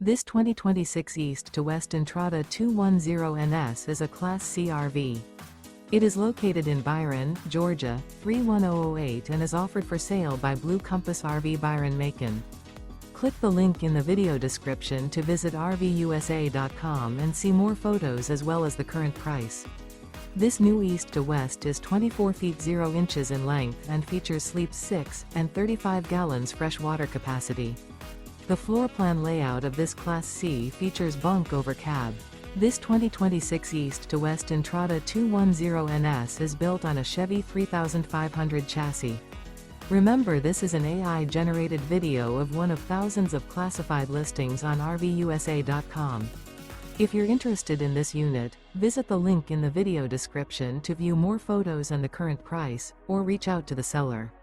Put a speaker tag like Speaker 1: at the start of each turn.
Speaker 1: This 2026 East to West Entrada 210NS is a Class C RV. It is located in Byron, Georgia, 31008 and is offered for sale by Blue Compass RV Byron-Macon. Click the link in the video description to visit RVUSA.com and see more photos as well as the current price. This new East to West is 24 feet 0 inches in length and features sleeps 6 and 35 gallons fresh water capacity. The floor plan layout of this Class C features Bunk Over Cab. This 2026 East to West Entrada 210NS is built on a Chevy 3500 chassis. Remember, this is an AI-generated video of one of thousands of classified listings on RVUSA.com. If you're interested in this unit, visit the link in the video description to view more photos and the current price, or reach out to the seller.